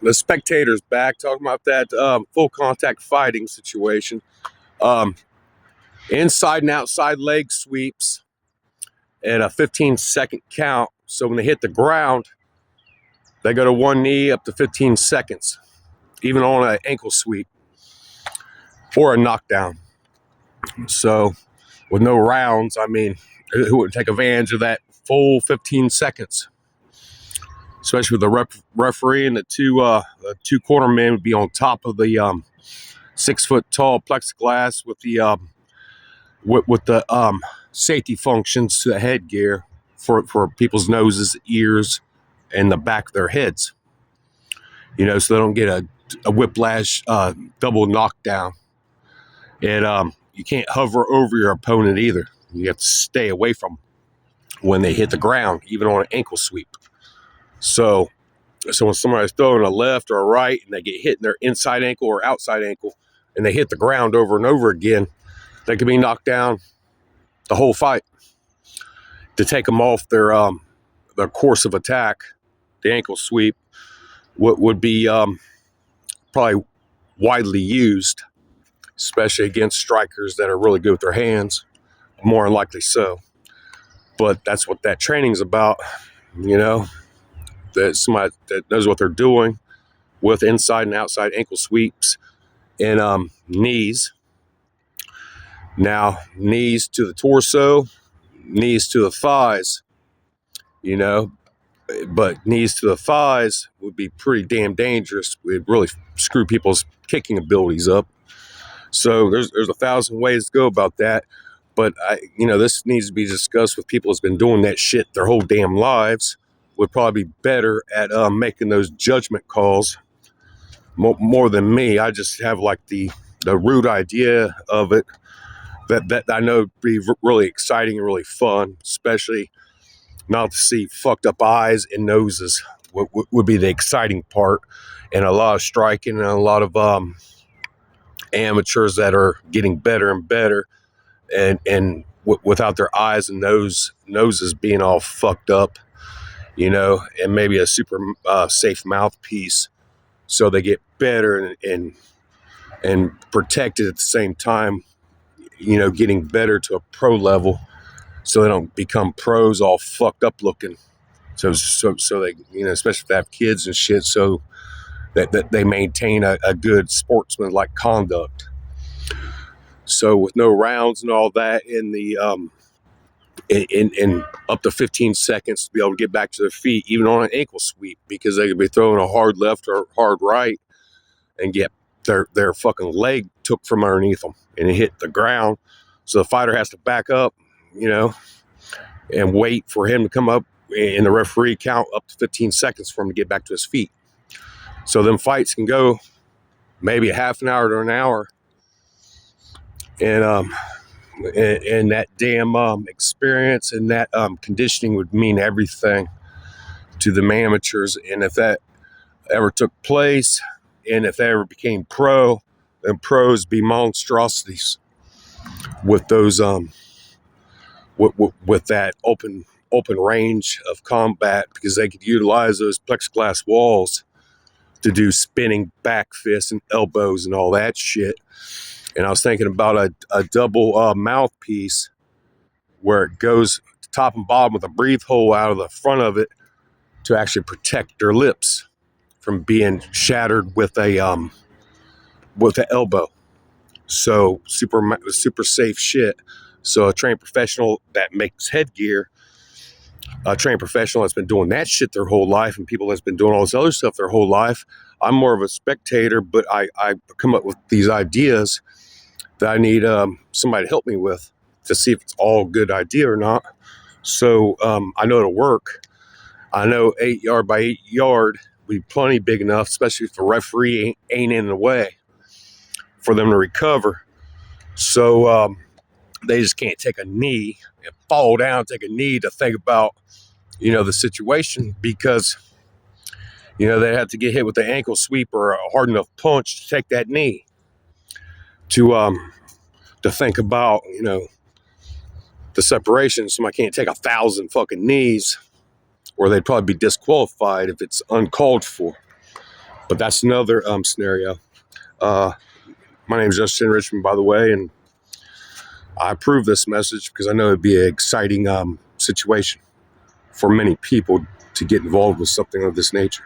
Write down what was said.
the spectators back talking about that full contact fighting situation. Um, inside and outside leg sweeps at a 15-second count. So when they hit the ground, they go to one knee up to 15 seconds, even on an ankle sweep or a knockdown. So with no rounds, I mean, who would take advantage of that full 15 seconds? Especially with the referee and the two corner men would be on top of the 6 foot tall plexiglass with the safety functions to the headgear for people's noses, ears, and the back of their heads. So they don't get a whiplash double knockdown. And you can't hover over your opponent either. You have to stay away from them when they hit the ground, even on an ankle sweep. So when somebody's throwing a left or a right and they get hit in their inside ankle or outside ankle and they hit the ground over and over again, they can be knocked down the whole fight. To take them off their course of attack, the ankle sweep would be probably widely used, especially against strikers that are really good with their hands, more than likely so. But that's what that training's about, that somebody that knows what they're doing with inside and outside ankle sweeps and knees. Now, knees to the torso, knees to the thighs, but knees to the thighs would be pretty damn dangerous. It'd really screw people's kicking abilities up. So there's 1,000 ways to go about that. But this needs to be discussed with people that's been doing that shit their whole damn lives. Would probably be better at making those judgment calls more than me. I just have like the root idea of it that I know would be really exciting and really fun, especially not to see fucked up eyes and noses would be the exciting part. And a lot of striking and a lot of amateurs that are getting better and better and without their eyes and noses being all fucked up, and maybe a super safe mouthpiece so they get better and protected at the same time, getting better to a pro level so they don't become pros all fucked up looking. So they, especially if they have kids and shit, so that they maintain a good sportsman-like conduct. So with no rounds and all that in the in up to 15 seconds to be able to get back to their feet, even on an ankle sweep, because they could be throwing a hard left or hard right and get their fucking leg took from underneath them and it hit the ground. So the fighter has to back up, and wait for him to come up and the referee count up to 15 seconds for him to get back to his feet. So them fights can go maybe a half an hour to an hour. And that damn experience and that conditioning would mean everything to the amateurs. And if that ever took place, and if they ever became pro, then pros be monstrosities with those with that open range of combat, because they could utilize those plexiglass walls to do spinning back fists and elbows and all that shit. And I was thinking about a double mouthpiece where it goes top and bottom with a breathe hole out of the front of it to actually protect their lips from being shattered with the elbow. So super safe shit. So a trained professional that makes headgear, a trained professional that's been doing that shit their whole life, and people that's been doing all this other stuff their whole life. I'm more of a spectator, but I come up with these ideas that I need somebody to help me with to see if it's all a good idea or not. So I know it'll work. I know 8 yard by 8 yard will be plenty big enough, especially if the referee ain't in the way, for them to recover. So they just can't take a knee and fall down, take a knee to think about, the situation, because, they have to get hit with the ankle sweep or a hard enough punch to take that knee to think about, the separation. Somebody can't take 1,000 fucking knees, or they'd probably be disqualified if it's uncalled for. But that's another scenario. Uh, my name is Justin Richmond, by the way, and I approve this message because I know it'd be an exciting situation for many people to get involved with something of this nature.